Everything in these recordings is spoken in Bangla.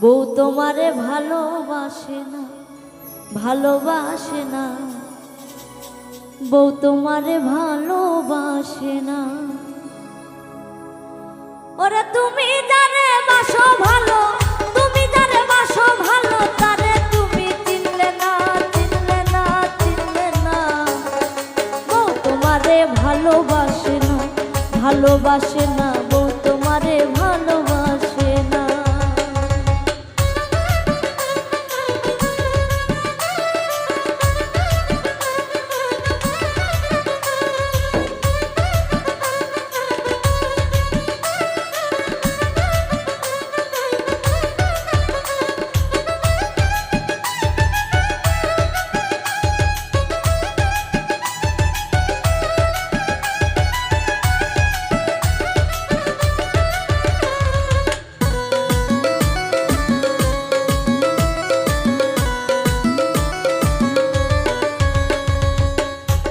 বউ তোমারে ভালোবাসে না, ভালোবাসে না, বউ তোমারে ভালোবাসে না। ওরে তুমি যারে বাসো ভালো, তুমি যারে বাসো ভালো, তারে তুমি চিনলে না, চিনলে না, চিনলে না। বউ তোমারে ভালোবাসে না, ভালোবাসে না, বউ তোমারে ভালোবাসে না।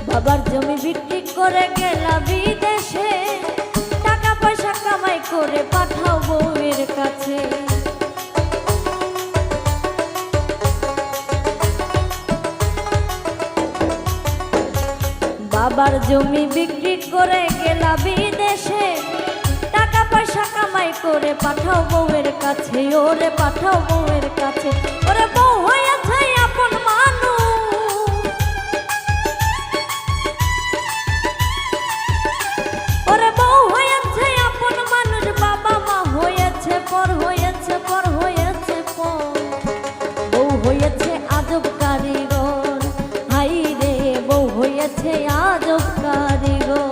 বাবার জমি বিক্রি করে গেলা বিদেশে, টাকা পয়সা কামাই করে পাঠাও বউয়ের কাছে। বাবার জমি বিক্রি করে গেলা বিদেশে, টাকা পয়সা কামাই করে পাঠাও বউয়ের কাছে। ওরে পাঠাও বউয়ের কাছে, ওরে বউ হয়েছে আপন মানুষ, ওরে বউ হয়েছে আপন মানুষ, বাবা মা হয়েছে পর, হয়েছে পর, হয়েছে পর। বউ হয়েছে আজব কারিগর, হাই রে বউ হয়েছে আজব কারিগর।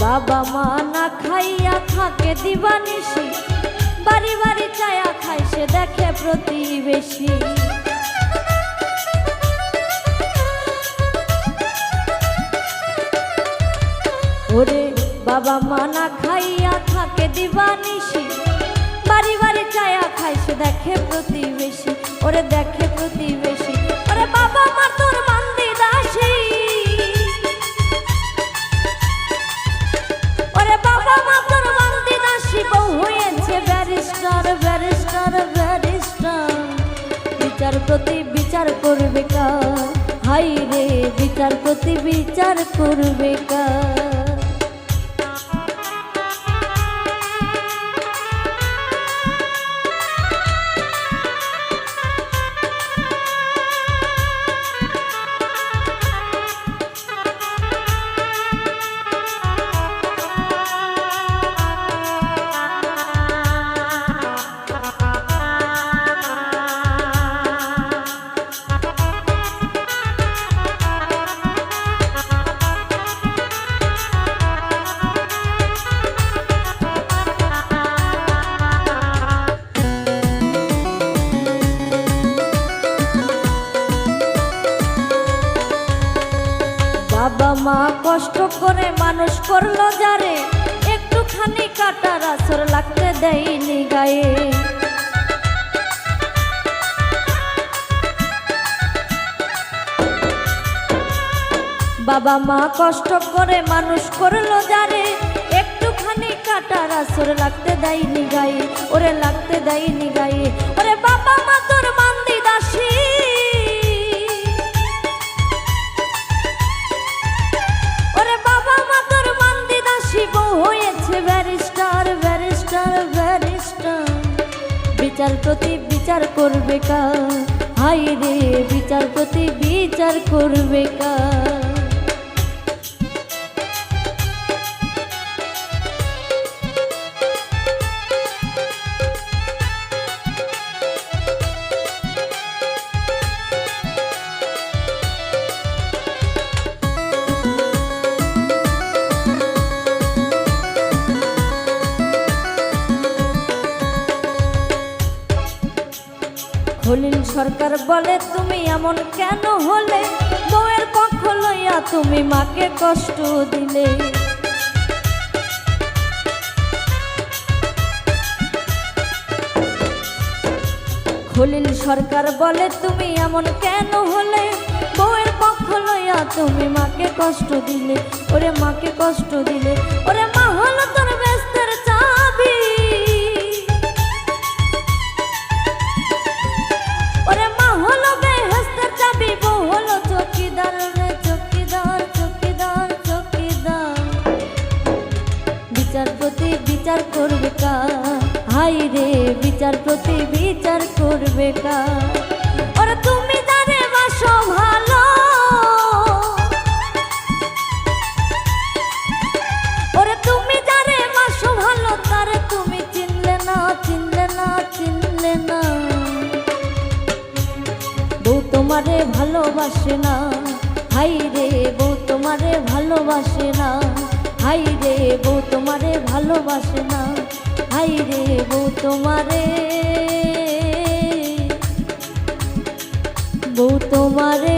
বাবা মা না খাইয়া থাকে দিবানিশি, বাড়ি বাড়ি চায়া খায় সে দেখে প্রতিবেশী। ওরে বাবা মা না খাইয়া থাকে দিবানিশি, বাড়ি বাড়ি চায়া খায় সে দেখে প্রতিবেশী। ওরে দেখে প্রতিবেশী, ওরে বাবা মা তোর মান্দি দাসী, বাবা মা তোর বান্দি দাসী, বউ হয়েছে ব্যারিস্টার, ব্যারিস্টার, ব্যারিস্টার। বিচারপতি বিচার করবে কার, হাই রে বিচারপতি বিচার করবে কার। বাবা মা কষ্ট করে মানুষ করলো যারে, একটুখানি কাটার আসর লাগতে দেয়নি গায়ে। বাবা মা কষ্ট করে মানুষ করলো যারে, একটুখানি কাটার আসর লাগতে দেয়নি গায়ে। ওরে লাগতে দেয়নি গায়ে, ওরে বাবা মা তোর বান্দি দাসী, ওরে বাবা মা তোর বান্দি দাসী, বউ হয়েছে ব্যারিস্টার, ব্যারিস্টার, ব্যারিস্টার। বিচারপতি বিচার করবে কার, হাই রে বিচারপতি বিচার করবে কার। খলিল সরকার বলে তুমি এমন কেন হলে, বউয়ের পক্ষ লইয়া তুমি মাকে কষ্ট দিলে। খলিল সরকার বলে তুমি এমন কেন হলে, বউয়ের পক্ষ লইয়া তুমি মাকে কষ্ট দিলে। ওরে মাকে কষ্ট দিলে, ওরে মা হলো তোর বেস্তের চাবি, ওরে মা হলো বেহেস্তের চাবি, বউ হলো চৌকিদার রে চৌকিদার চৌকিদার চৌকিদার। বিচারপতি বিচার করবে কার, হাই রে বিচারপতি বিচার করবে কার। ওরে তুমি যারে বাসো ভালো, ওরে তুমি যারে বাসো ভালো, তারে তুমি চিনলে না চিনলে না চিনলে না। বউ তোমারে ভালোবাসে না, হাই রে বউ তোমারে ভালোবাসে না, হাই রে বউ তোমারে ভালোবাসে না, হাই রে বউ তোমারে, বউ তোমারে